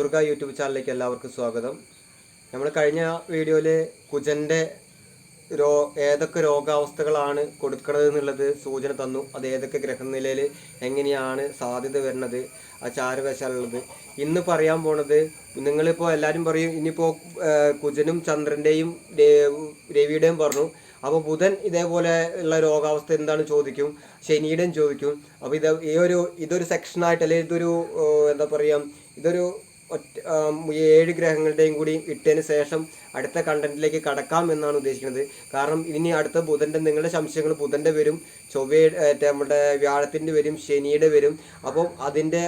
Durga YouTube ചാനലിലേക്ക് എല്ലാവർക്കും സ്വാഗതം. നമ്മൾ കഴിഞ്ഞ വീഡിയോയിൽ കുജൻ്റെ ഏതൊക്കെ രോഗാവസ്ഥകളാണ് കൊടുക്കുന്നത് എന്നുള്ളത് സൂചന തന്നു. അത് ഏതൊക്കെ ഗ്രഹനിലയിൽ എങ്ങനെയാണ് സാധ്യത വരുന്നത്, ആ ചാരവശാലുള്ളത്. ഇന്ന് പറയാൻ പോണത്, നിങ്ങളിപ്പോൾ എല്ലാവരും പറയും ഇനിയിപ്പോൾ കുജനും ചന്ദ്രൻ്റെയും രവിയുടെയും പറഞ്ഞു. അപ്പോൾ ബുധൻ ഇതേപോലെ ഉള്ള രോഗാവസ്ഥ എന്താണ് ചോദിക്കും, ശനിയുടെയും ചോദിക്കും. അപ്പോൾ ഇതൊരു സെക്ഷനായിട്ട്, അല്ലെങ്കിൽ ഇതൊരു എന്താ പറയുക, ഇതൊരു 7 ഗ്രഹങ്ങളുടെയും കൂടി ഇട്ടതിന് ശേഷം അടുത്ത കണ്ടന്റിലേക്ക് കടക്കാം എന്നാണ് ഉദ്ദേശിക്കുന്നത്. കാരണം ഇനി അടുത്ത ബുധൻ്റെ, നിങ്ങളുടെ സംശയങ്ങൾ ബുധൻ്റെ വരും, നമ്മുടെ വ്യാഴത്തിൻ്റെ വരും, ശനിയുടെ വരും. അപ്പം അതിൻ്റെ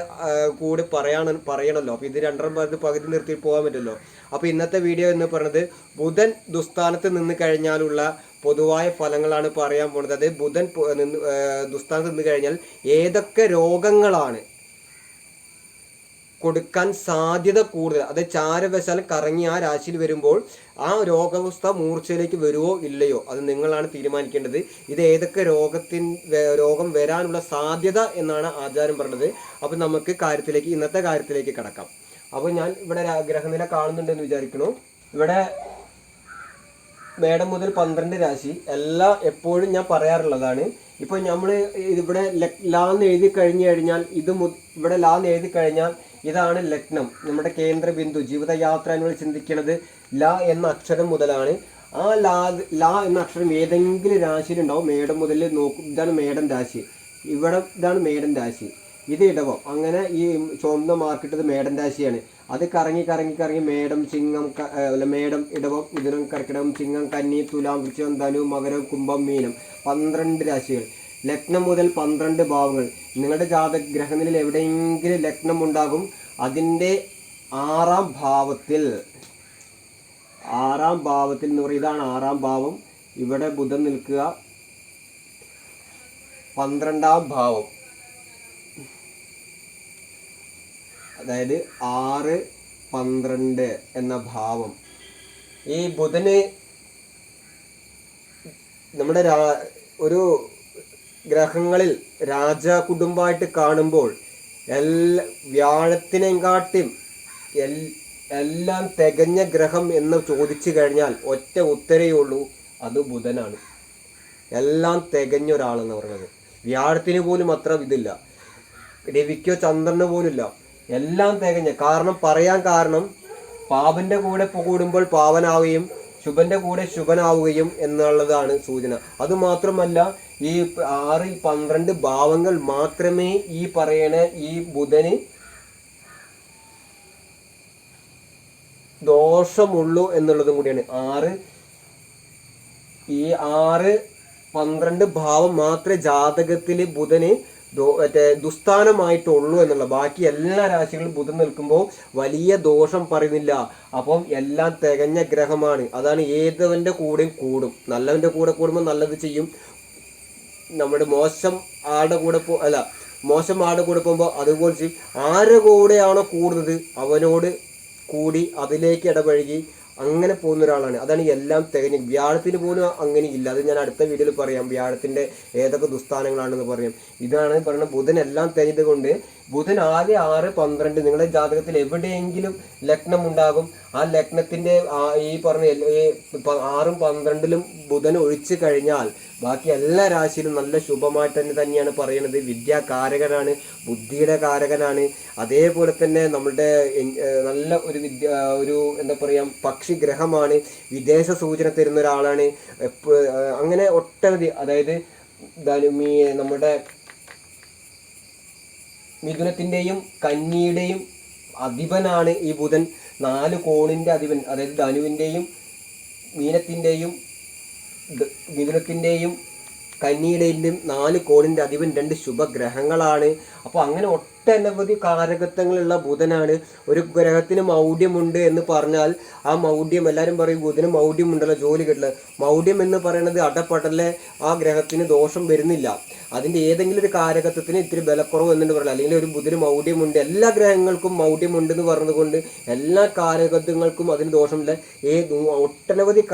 കൂടെ പറയണമല്ലോ. അപ്പോൾ ഇത് രണ്ടര പകുതി നിർത്തി പോകാൻ പറ്റുമല്ലോ. അപ്പോൾ ഇന്നത്തെ വീഡിയോ എന്ന് പറയുന്നത് ബുധൻ ദുസ്ഥാനത്ത് നിന്ന് കഴിഞ്ഞാലുള്ള പൊതുവായ ഫലങ്ങളാണ് പറയാൻ പോകുന്നത്. അത് ബുധൻ ദുസ്ഥാനത്ത് നിന്ന് കഴിഞ്ഞാൽ ഏതൊക്കെ രോഗങ്ങളാണ് കൊടുക്കാൻ സാധ്യത കൂടുതൽ, അത് ചാരവശാൽ കറങ്ങി ആ രാശിയിൽ വരുമ്പോൾ ആ രോഗാവസ്ഥ മൂർച്ചയിലേക്ക് വരുമോ ഇല്ലയോ, അത് നിങ്ങളാണ് തീരുമാനിക്കേണ്ടത്. ഇത് ഏതൊക്കെ രോഗം വരാനുള്ള സാധ്യത എന്നാണ് ആചാരം പറഞ്ഞത്. അപ്പം നമുക്ക് ഇന്നത്തെ കാര്യത്തിലേക്ക് കടക്കാം. അപ്പോൾ ഞാൻ ഇവിടെ ഗ്രഹനില കാണുന്നുണ്ടെന്ന് വിചാരിക്കണു. ഇവിടെ മേടം മുതൽ 12 രാശി എപ്പോഴും ഞാൻ പറയാറുള്ളതാണ്. ഇപ്പോൾ നമ്മൾ ഇവിടെ ലാന്ന് എഴുതി കഴിഞ്ഞാൽ ഇവിടെ ലാന്ന് എഴുതി കഴിഞ്ഞാൽ ഇതാണ് ലഗ്നം, നമ്മുടെ കേന്ദ്ര ബിന്ദു. ജീവിതയാത്ര എന്ന് ചിന്തിക്കുന്നത് ല എന്ന അക്ഷരം മുതലാണ്. ആ ലാ എന്ന അക്ഷരം ഏതെങ്കിലും രാശിയിലുണ്ടാവും. മേടം മുതൽ നോക്കും, ഇതാണ് മേടം രാശി, ഇതാണ് മേടം രാശി, ഇത് ഇടവം. അങ്ങനെ ഈ ചുവന്ന മാർക്കിട്ടത് മേടം രാശിയാണ്. അത് കറങ്ങി മേടം, ചിങ്ങം, മേടം, ഇടവം, മിഥുനം, കർക്കിടകം, ചിങ്ങം, കന്നി, തുലാം, വൃശ്ചികം, ധനു, മകരം, കുംഭം, മീനം. 12 രാശികൾ. ലഗ്നം മുതൽ 12 ഭാവങ്ങൾ. നിങ്ങളുടെ ഗ്രഹനിലയിൽ എവിടെയെങ്കിലും ലഗ്നം ഉണ്ടാകും. അതിൻ്റെ 6ാം ഭാവത്തിൽ എന്ന് പറയും, ഇതാണ് 6ാം ഭാവം. ഇവിടെ ബുധൻ നിൽക്കുക. 12ാം ഭാവം, അതായത് 6, 12 എന്ന ഭാവം. ഈ ബുധന് നമ്മുടെ ഒരു ഗ്രഹങ്ങളിൽ രാജകുടുംബമായിട്ട് കാണുമ്പോൾ വ്യാഴത്തിനെക്കാട്ടും എല്ലാം തികഞ്ഞ ഗ്രഹം എന്ന് ചോദിച്ചു കഴിഞ്ഞാൽ ഒറ്റ ഉത്തരയേ ഉള്ളൂ, അത് ബുധനാണ്. എല്ലാം തികഞ്ഞ ഒരാളെന്ന് പറയുന്നത്. വ്യാഴത്തിന് പോലും അത്ര ഇതില്ല, രവിക്കോ ചന്ദ്രന് പോലും ഇല്ല. എല്ലാം തികഞ്ഞ. കാരണം പാപന്റെ കൂടെ കൂടുമ്പോൾ പാവനാവുകയും ശുഭന്റെ കൂടെ ശുഭനാവുകയും എന്നുള്ളതാണ് സൂചന. അതുമാത്രമല്ല, ഈ 6, 12 ഭാവങ്ങൾ മാത്രമേ ഈ പറയണ ഈ ബുധന് ദോഷമുള്ളൂ എന്നുള്ളതും കൂടിയാണ്. 6, 12 ഭാവം മാത്രമേ ജാതകത്തിൽ ബുധന് ദുസ്ഥാനമായിട്ടുള്ളൂ എന്നുള്ള. ബാക്കി എല്ലാ രാശികളും ബുധൻ നിൽക്കുമ്പോൾ വലിയ ദോഷം പറയുന്നില്ല. അപ്പം എല്ലാം തികഞ്ഞ ഗ്രഹമാണ്. അതാണ് ഏതവന്റെ കൂടെയും കൂടും. നല്ലവന്റെ കൂടെ കൂടുമ്പോൾ നല്ലത് ചെയ്യും. നമ്മുടെ മോശം ആളുടെ കൂടെ പോകുമ്പോൾ അതുപോലെ ചെയ്യും. ആരുടെ കൂടെയാണോ കൂടുന്നത് അവനോട് കൂടി അതിലേക്ക് ഇടപഴകി അങ്ങനെ പോകുന്ന ഒരാളാണ്. അതാണ് എല്ലാം തികഞ്ഞ്. വ്യാഴത്തിന് പോലും അങ്ങനെ ഇല്ല. അത് ഞാൻ അടുത്ത വീഡിയോയിൽ പറയാം, വ്യാഴത്തിൻ്റെ ഏതൊക്കെ ദുസ്ഥാനങ്ങളാണെന്ന് പറയാം. ഇതാണ് പറയുന്നത്, ബുധൻ എല്ലാം തികഞ്ഞത് കൊണ്ട് ബുധൻ ആകെ 6, 12 നിങ്ങളുടെ ജാതകത്തിൽ എവിടെയെങ്കിലും ലഗ്നം ഉണ്ടാകും. ആ ലഗ്നത്തിൻ്റെ ഈ പറഞ്ഞ 6ഉം 12ഉം ബുധൻ ഒഴിച്ചു കഴിഞ്ഞാൽ ബാക്കി എല്ലാ രാശിയിലും നല്ല ശുഭമായിട്ട് തന്നെയാണ് പറയുന്നത്. വിദ്യാകാരകനാണ്, ബുദ്ധിയുടെ കാരകനാണ്. അതേപോലെ തന്നെ നമ്മളുടെ നല്ല ഒരു എന്താ പറയുക, പക്ഷി ഗ്രഹമാണ്, വിദേശ സൂചന തരുന്ന ഒരാളാണ്. അങ്ങനെ ഒട്ടനവധി, അതായത് നമ്മുടെ മിഥുനത്തിൻ്റെയും കന്നിയുടെയും അധിപനാണ് ഈ ബുധൻ. 4 കോണിൻ്റെ അധിപൻ, അതായത് ധനുവിൻ്റെയും മീനത്തിൻ്റെയും മിഥുനത്തിൻ്റെയും കന്നിയുടെയും 4 കോണിൻ്റെ അധിപൻ 2 ശുഭഗ്രഹങ്ങളാണ്. അപ്പോൾ അങ്ങനെ ഒട്ടനവധി കാരകത്വങ്ങളുള്ള ബുധനാണ്. ഒരു ഗ്രഹത്തിന് മൗഢ്യമുണ്ട് എന്ന് പറഞ്ഞാൽ ആ മൗഢ്യം, എല്ലാവരും പറയും ബുധന് മൗഢ്യമുണ്ടല്ലോ, ജോലി കിട്ടില്ല. മൗഢ്യം എന്ന് പറയുന്നത് അടപടലെ ആ ഗ്രഹത്തിന് ദോഷം വരുന്നില്ല. അതിൻ്റെ ഏതെങ്കിലും ഒരു കാരകത്വത്തിന് ഇത്തിരി ബലക്കുറവ് എന്നു പറഞ്ഞാൽ, അല്ലെങ്കിൽ ഒരു ബുധന് മൗഢ്യമുണ്ട്, എല്ലാ ഗ്രഹങ്ങൾക്കും മൗഢ്യമുണ്ടെന്ന് പറഞ്ഞതുകൊണ്ട് എല്ലാ കാരകത്വങ്ങൾക്കും അതിന് ദോഷമില്ല. ഒട്ടനവധി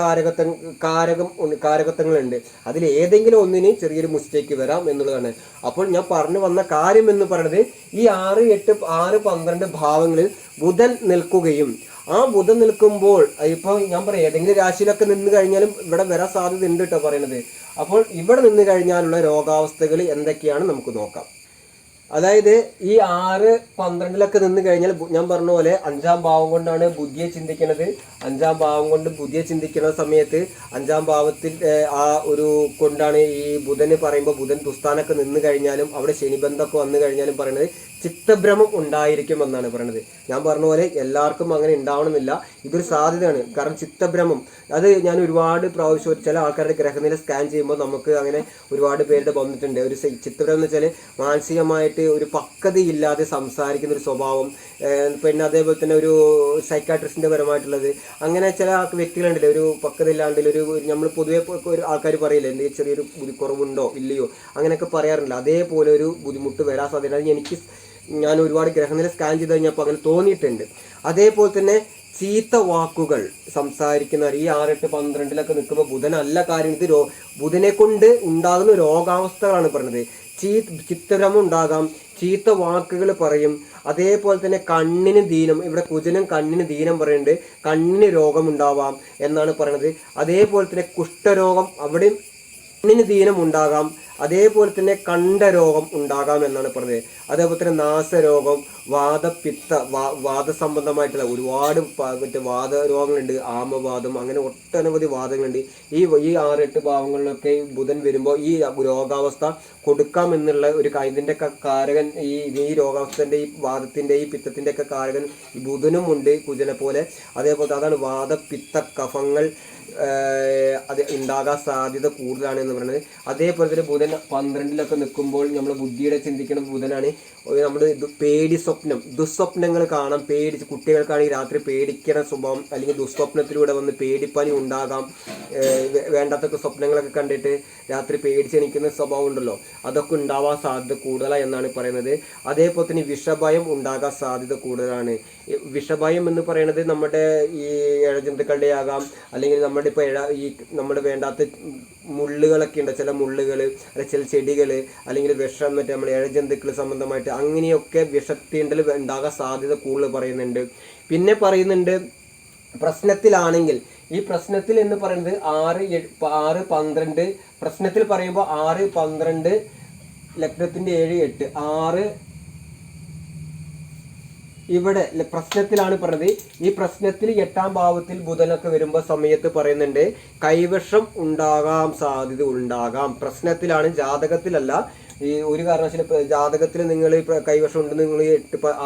കാരകത്വങ്ങളുണ്ട്. അതിൽ ഏതെങ്കിലും ഒന്നിന് ചെറിയൊരു മിസ്റ്റേക്ക് വരാം എന്നുള്ളതാണ്. അപ്പോൾ ഞാൻ പറഞ്ഞു വന്ന കാര്യം എന്ന് പറയുന്നത്, ഈ 6, 8, 6, 12 ഭാവങ്ങളിൽ ബുധൻ നിൽക്കുകയും ആ ബുധൻ നിൽക്കുമ്പോൾ ഇപ്പൊ ഞാൻ പറയാം ഏതെങ്കിലും രാശിയിലൊക്കെ നിന്ന് കഴിഞ്ഞാലും ഇവിടെ വരാൻ സാധ്യത ഉണ്ട് കേട്ടോ പറയണത്. അപ്പോൾ ഇവിടെ നിന്ന് കഴിഞ്ഞാലുള്ള രോഗാവസ്ഥകൾ എന്തൊക്കെയാണ് നമുക്ക് നോക്കാം. അതായത് ഈ 6, 12 നിന്ന് കഴിഞ്ഞാൽ ഞാൻ പറഞ്ഞ പോലെ 5-ാം ഭാവം കൊണ്ടാണ് ബുദ്ധിയെ ചിന്തിക്കുന്നത്. 5-ാം ഭാവം കൊണ്ട് ബുദ്ധിയെ ചിന്തിക്കുന്ന സമയത്ത് 5-ാം ഭാവത്തിൽ ആ ഒരു കൊണ്ടാണ് ഈ ബുധന് പറയുമ്പോൾ ബുധൻ ദുസ്ഥാനൊക്കെ നിന്ന് കഴിഞ്ഞാലും അവിടെ ശനിബന്ധമൊക്കെ വന്നു കഴിഞ്ഞാലും പറയുന്നത് ചിത്തഭ്രമം ഉണ്ടായിരിക്കും എന്നാണ് പറയുന്നത്. ഞാൻ പറഞ്ഞ പോലെ എല്ലാവർക്കും അങ്ങനെ ഉണ്ടാവണമെന്നില്ല, ഇതൊരു സാധ്യതയാണ്. കാരണം ചിത്തഭ്രമം അത് ഞാൻ ഒരുപാട് പ്രാവശ്യം ചില ആൾക്കാരുടെ ഗ്രഹനില സ്കാൻ ചെയ്യുമ്പോൾ നമുക്ക് അങ്ങനെ ഒരുപാട് പേരുടെ വന്നിട്ടുണ്ട്. ഒരു ചിത്തഭ്രമം എന്ന് വെച്ചാൽ മാനസികമായിട്ട് ഒരു പക്വതയില്ലാതെ സംസാരിക്കുന്ന ഒരു സ്വഭാവം, പിന്നെ അതേപോലെ തന്നെ ഒരു സൈക്കാട്രിസ്റ്റിൻ്റെ പരമായിട്ടുള്ളത്, അങ്ങനെ ചില വ്യക്തികളുണ്ടല്ലോ ഒരു പക്വത ഇല്ലാണ്ട് ഒരു നമ്മൾ പൊതുവെ ഒരു ആൾക്കാർ പറയില്ലേ എന്തെങ്കിലും ചെറിയൊരു ബുദ്ധിക്കുറവുണ്ടോ ഇല്ലയോ അങ്ങനെയൊക്കെ പറയാറില്ല. അതേപോലെ ഒരു ബുദ്ധിമുട്ട് വരാൻ സാധ്യത അത് ഞാൻ ഒരുപാട് ഗ്രഹനില സ്കാൻ ചെയ്ത് കഴിഞ്ഞപ്പോൾ അങ്ങനെ തോന്നിയിട്ടുണ്ട്. അതേപോലെ തന്നെ ചീത്ത വാക്കുകൾ സംസാരിക്കുന്നവർ ഈ 6, 8, 12 നിൽക്കുമ്പോൾ ബുധനല്ല കാര്യം, ഇത് ബുധനെ കൊണ്ട് ഉണ്ടാകുന്ന രോഗാവസ്ഥകളാണ് പറയുന്നത്. ചിത്തഭ്രമം ഉണ്ടാകാം, ചീത്ത വാക്കുകൾ പറയും. അതേപോലെ തന്നെ കണ്ണിന് ദീനം, ഇവിടെ കുജനും കണ്ണിന് ദീനം പറയുന്നുണ്ട്, കണ്ണിന് രോഗമുണ്ടാവാം എന്നാണ് പറയുന്നത്. അതേപോലെ തന്നെ കുഷ്ഠരോഗം അവിടെയും കണ്ണിന് ദീനം ഉണ്ടാകാം. അതേപോലെ തന്നെ കണ്ഠരോഗം ഉണ്ടാകാം എന്നാണ് പറഞ്ഞത്. അതേപോലെ തന്നെ നാസരോഗം, വാദപിത്ത വാദസംബന്ധമായിട്ടുള്ള ഒരുപാട് മറ്റേ വാദരോഗങ്ങളുണ്ട്, ആമവാദം, അങ്ങനെ ഒട്ടനവധി വാദങ്ങളുണ്ട്. ഈ 6, 8 ഭാവങ്ങളിലൊക്കെ ബുധൻ വരുമ്പോൾ ഈ രോഗാവസ്ഥ കൊടുക്കാം എന്നുള്ള ഒരു ഇതിൻ്റെ ഒക്കെ കാരകൻ ഈ രോഗാവസ്ഥൻ്റെ ഈ വാദത്തിൻ്റെ ഈ പിത്തത്തിൻ്റെ ഒക്കെ കാരകൻ ഈ ബുധനും ഉണ്ട് കുജനെ പോലെ. അതേപോലെ അതാണ് വാദപിത്ത കഫങ്ങൾ അത് ഉണ്ടാകാൻ സാധ്യത കൂടുതലാണ് എന്ന് പറയുന്നത്. അതേപോലെ തന്നെ ബുധൻ 12 നിൽക്കുമ്പോൾ നമ്മൾ ബുദ്ധിയുടെ ചിന്തിക്കുന്ന ബുധനാണ്. നമ്മൾ പേടി സ്വപ്നം, ദുസ്വപ്നങ്ങൾ കാണാം. കുട്ടികൾക്കാണെങ്കിൽ രാത്രി പേടിക്കുന്ന സ്വഭാവം, അല്ലെങ്കിൽ ദുസ്വപ്നത്തിലൂടെ വന്ന് പേടിപ്പനി ഉണ്ടാകാം. വേണ്ടാത്തൊക്കെ സ്വപ്നങ്ങളൊക്കെ കണ്ടിട്ട് രാത്രി പേടിച്ചെണിക്കുന്ന സ്വഭാവം ഉണ്ടല്ലോ, അതൊക്കെ ഉണ്ടാവാൻ സാധ്യത കൂടുതലാണ് എന്നാണ് പറയുന്നത്. അതേപോലെ തന്നെ വിഷഭയം ഉണ്ടാകാൻ സാധ്യത കൂടുതലാണ്. വിഷഭയം എന്ന് പറയുന്നത് നമ്മുടെ ഈ ഇഴജന്തുക്കളുടെ ആകാം, അല്ലെങ്കിൽ നമ്മുടെ ഇപ്പോൾ നമ്മുടെ വേണ്ടാത്ത മുള്ളുകളൊക്കെ ഉണ്ട്, ചില മുള്ളുകൾ, അല്ലെങ്കിൽ ചില ചെടികൾ, അല്ലെങ്കിൽ വിഷം, മറ്റേ നമ്മുടെ ഇഴജന്തുക്കൾ സംബന്ധമായിട്ട് അങ്ങനെയൊക്കെ വിഷത്തീണ്ടൽ ഉണ്ടാകാൻ സാധ്യത കൂടുതൽ പറയുന്നുണ്ട്. പിന്നെ പറയുന്നുണ്ട് പ്രശ്നത്തിലാണെങ്കിൽ, ഈ പ്രശ്നത്തിൽ എന്ന് പറയുന്നത് 6, 12 പ്രശ്നത്തിൽ പറയുമ്പോൾ 6, 12 ലഗ്നത്തിൻ്റെ 7, 8 6 ഇവിടെ പ്രശ്നത്തിലാണ് പറഞ്ഞത്. ഈ പ്രശ്നത്തിൽ 8-ാം ഭാവത്തിൽ ബുധനൊക്കെ വരുമ്പോൾ സമയത്ത് പറയുന്നുണ്ട് കൈവശം ഉണ്ടാകാൻ സാധ്യത ഉണ്ടാകാം. പ്രശ്നത്തിലാണ്, ജാതകത്തിലല്ല. ഈ ഒരു കാരണവശാലും ജാതകത്തിൽ നിങ്ങൾ കൈവശം ഉണ്ടെന്ന് നിങ്ങൾ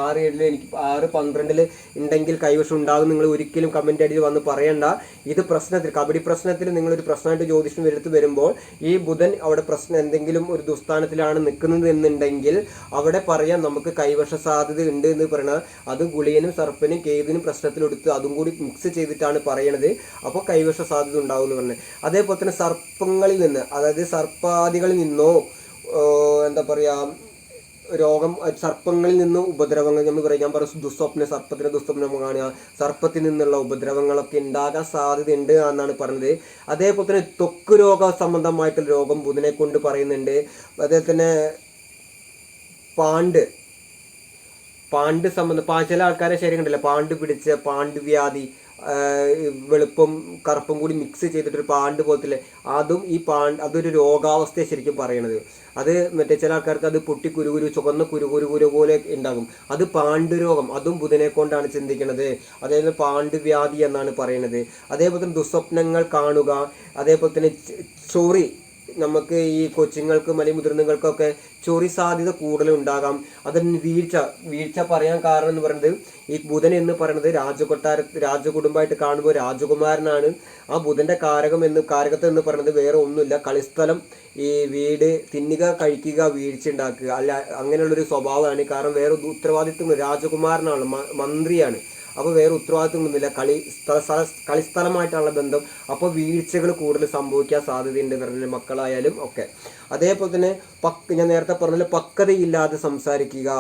6, 7 എനിക്ക് 6, 12 ഉണ്ടെങ്കിൽ കൈവശം ഉണ്ടാകും നിങ്ങൾ ഒരിക്കലും കമൻ്റ് അടിയിൽ വന്ന് പറയണ്ട. ഇത് പ്രശ്നത്തിൽ, കബഡി പ്രശ്നത്തിൽ നിങ്ങളൊരു പ്രശ്നമായിട്ട് ജ്യോതിഷം എടുത്ത് വരുമ്പോൾ ഈ ബുധൻ അവിടെ പ്രശ്നം എന്തെങ്കിലും ഒരു ദുസ്ഥാനത്തിലാണ് നിൽക്കുന്നത് എന്നുണ്ടെങ്കിൽ അവിടെ പറയാം നമുക്ക് കൈവശ സാധ്യത ഉണ്ട് എന്ന് പറയണത്. അത് ഗുളിയനും സർപ്പനും കേതുവിനും പ്രശ്നത്തിലെടുത്ത് അതും കൂടി മിക്സ് ചെയ്തിട്ടാണ് പറയണത്. അപ്പോൾ കൈവശ സാധ്യത ഉണ്ടാവും എന്ന് പറഞ്ഞത്. അതേപോലെ തന്നെ സർപ്പങ്ങളിൽ നിന്ന്, അതായത് സർപ്പാദികളിൽ നിന്നോ എന്താ പറയുക രോഗം, സർപ്പങ്ങളിൽ നിന്ന് ഉപദ്രവങ്ങൾ നമ്മൾ പറയും. ഞാൻ പറയും ദുസ്വപ്നം, സർപ്പത്തിന് ദുസ്വപ്നം കാണുക, സർപ്പത്തിൽ നിന്നുള്ള ഉപദ്രവങ്ങളൊക്കെ ഉണ്ടാകാൻ സാധ്യതയുണ്ട് എന്നാണ് പറഞ്ഞത്. അതേപോലെ തന്നെ ത്വക്ക് രോഗ സംബന്ധമായിട്ടുള്ള രോഗം ബുധനെ കൊണ്ട് പറയുന്നുണ്ട്. അതേപോലെ തന്നെ പാണ്ട് സംബന്ധം, ചില ആൾക്കാരെ ശരീരം ഉണ്ടല്ലോ പാണ്ട് പിടിച്ച പാണ്ഡുവ്യാധി, വെളുപ്പും കറുപ്പും കൂടി മിക്സ് ചെയ്തിട്ടൊരു പാണ്ട് പോലത്തില്ലേ, അതും അതൊരു രോഗാവസ്ഥയെ ശരിക്കും പറയണത്. അത് മറ്റേ ചില ആൾക്കാർക്ക് അത് പൊട്ടി ചുവന്ന കുരു പോലെ ഉണ്ടാകും. അത് പാണ്ഡുരോഗം, അതും ബുധനെ കൊണ്ടാണ് ചിന്തിക്കുന്നത്. അതേപോലെ പാണ്ഡുവ്യാധി എന്നാണ് പറയുന്നത്. അതേപോലെ തന്നെ ദുസ്വപ്നങ്ങൾ കാണുക, അതേപോലെ തന്നെ ചൊറി, നമുക്ക് ഈ കൊച്ചുങ്ങൾക്കും അല്ലെങ്കിൽ മുതിർന്നവർക്കൊക്കെ ചൊറി സാധ്യത കൂടുതലുണ്ടാകാം. അതിന് വീഴ്ച പറയാൻ കാരണം എന്ന് പറയുന്നത് ഈ ബുധൻ എന്ന് പറയുന്നത് രാജകുടുംബമായിട്ട് കാണുമ്പോൾ രാജകുമാരനാണ്. ആ ബുധന്റെ കാരകത്വം എന്ന് പറയുന്നത് വേറെ ഒന്നുമില്ല, കളിസ്ഥലം, ഈ വീട്, തിന്നുക, കഴിക്കുക, വീഴ്ച ഉണ്ടാക്കുക, അല്ല അങ്ങനെയുള്ളൊരു സ്വഭാവമാണ്. കാരണം വേറെ ഉത്തരവാദിത്വം, രാജകുമാരനാണ്, മന്ത്രിയാണ്. അപ്പോൾ വേറെ ഉത്തരവാദിത്വമൊന്നുമില്ല, കളിസ്ഥലമായിട്ടുള്ള ബന്ധം. അപ്പോൾ വീഴ്ചകൾ കൂടുതൽ സംഭവിക്കാൻ സാധ്യതയുണ്ട് പറഞ്ഞ മക്കളായാലും ഒക്കെ. അതേപോലെ തന്നെ ഞാൻ നേരത്തെ പറഞ്ഞ പക്വതയില്ലാതെ സംസാരിക്കുക,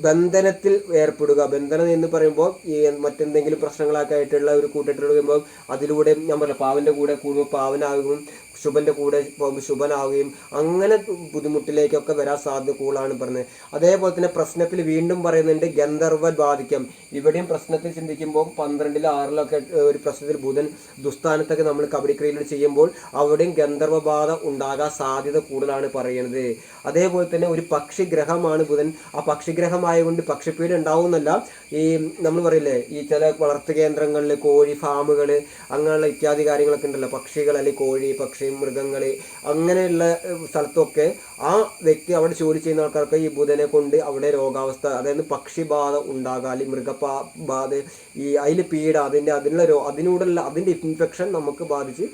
ബന്ധനത്തിൽ ഏർപ്പെടുക. ബന്ധനം എന്ന് പറയുമ്പോൾ ഈ മറ്റെന്തെങ്കിലും പ്രശ്നങ്ങളൊക്കെ ആയിട്ടുള്ള ഒരു കൂട്ടത്തിൽ വരുമ്പോൾ അതിലൂടെ ഞാൻ പറഞ്ഞ പാവന്റെ കൂടെ കൂടുമ്പോൾ പാവനാകും, ശുഭന്റെ കൂടെ പോകുമ്പോൾ ശുഭനാവുകയും അങ്ങനെ ബുദ്ധിമുട്ടിലേക്കൊക്കെ വരാൻ സാധ്യത കൂടുതലാണ് പറഞ്ഞത്. അതേപോലെ തന്നെ പ്രശ്നത്തിൽ വീണ്ടും പറയുന്നുണ്ട് ഗന്ധർവ ബാധിക്കാം. ഇവിടെയും പ്രശ്നത്തിൽ ചിന്തിക്കുമ്പോൾ 12 6 ഒരു പ്രശ്നത്തിൽ ബുധൻ ദുസ്ഥാനത്തൊക്കെ നമ്മൾ കബഡിക്രിയയിൽ ചെയ്യുമ്പോൾ അവിടെയും ഗന്ധർവ ബാധ ഉണ്ടാകാൻ സാധ്യത കൂടുതലാണ് പറയുന്നത്. അതേപോലെ തന്നെ ഒരു പക്ഷിഗ്രഹമാണ് ബുധൻ. ആ പക്ഷിഗ്രഹമായതുകൊണ്ട് പക്ഷിപ്പീഡ ഉണ്ടാവുന്നല്ല. ഈ നമ്മൾ പറയില്ലേ ഈ ചില വളർത്തു കേന്ദ്രങ്ങളിൽ കോഴി ഫാമുകൾ അങ്ങനെയുള്ള ഇത്യാദി കാര്യങ്ങളൊക്കെ ഉണ്ടല്ലോ, പക്ഷികൾ അല്ലെങ്കിൽ കോഴി പക്ഷി മൃഗങ്ങൾ അങ്ങനെയുള്ള സ്ഥലത്തൊക്കെ ആ വ്യക്തി അവിടെ ജോലി ചെയ്യുന്ന ആൾക്കാർക്ക് ഈ ബുധനെ കൊണ്ട് അവിടെ രോഗാവസ്ഥ, അതായത് പക്ഷിബാധ ഉണ്ടാകുക അല്ലെങ്കിൽ മൃഗബാധ, ഈ അതിൽ പീഡ അതിൻ്റെ ഇൻഫെക്ഷൻ നമുക്ക് ബാധിച്ച്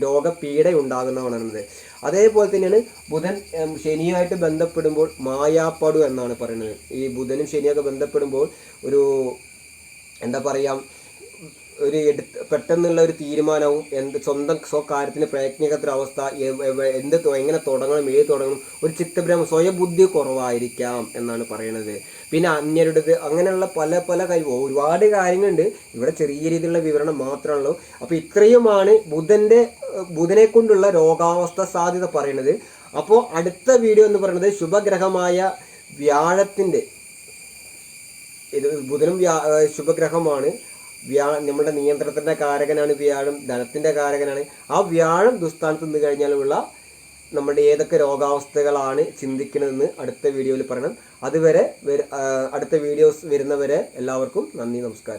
രോഗപീഡ ഉണ്ടാകുന്നതാണ്. അതേപോലെ തന്നെയാണ് ബുധൻ ശനിയായിട്ട് ബന്ധപ്പെടുമ്പോൾ മായാപ്പടു എന്നാണ് പറയുന്നത്. ഈ ബുധനും ശനിയൊക്കെ ബന്ധപ്പെടുമ്പോൾ ഒരു എന്താ പറയുക, ഒരു പെട്ടെന്നുള്ള ഒരു തീരുമാനവും സ്വന്തം സ്വകാര്യത്തിന് പ്രയത്നിക്കാത്തൊരവസ്ഥ, എങ്ങനെ തുടങ്ങണം, ഏത് തുടങ്ങണം, ഒരു ചിത്തഭ്രമം, സ്വയബുദ്ധി കുറവായിരിക്കാം എന്നാണ് പറയുന്നത്. പിന്നെ അന്യരുടേത്, അങ്ങനെയുള്ള പല പല ഒരുപാട് കാര്യങ്ങളുണ്ട്. ഇവിടെ ചെറിയ രീതിയിലുള്ള വിവരണം മാത്രമാണല്ലോ. അപ്പോൾ ഇത്രയുമാണ് ബുധനെ കൊണ്ടുള്ള രോഗാവസ്ഥ സാധ്യത പറയുന്നത്. അപ്പോൾ അടുത്ത വീഡിയോ എന്ന് പറയുന്നത് ശുഭഗ്രഹമായ വ്യാഴത്തിൻ്റെ, ഇത് ബുധനും ശുഭഗ്രഹമാണ്. നമ്മുടെ നിയന്ത്രണത്തിൻ്റെ കാരകനാണ് വ്യാഴം, ധനത്തിൻ്റെ കാരകനാണ്. ആ വ്യാഴം ദുസ്ഥാനത്ത് നിന്ന് കഴിഞ്ഞാലുള്ള നമ്മുടെ ഏതൊക്കെ രോഗാവസ്ഥകളാണ് ചിന്തിക്കണമെന്ന് അടുത്ത വീഡിയോയിൽ പറയണം. അതുവരെ അടുത്ത വീഡിയോസ് വരുന്നവരെ എല്ലാവർക്കും നന്ദി, നമസ്കാരം.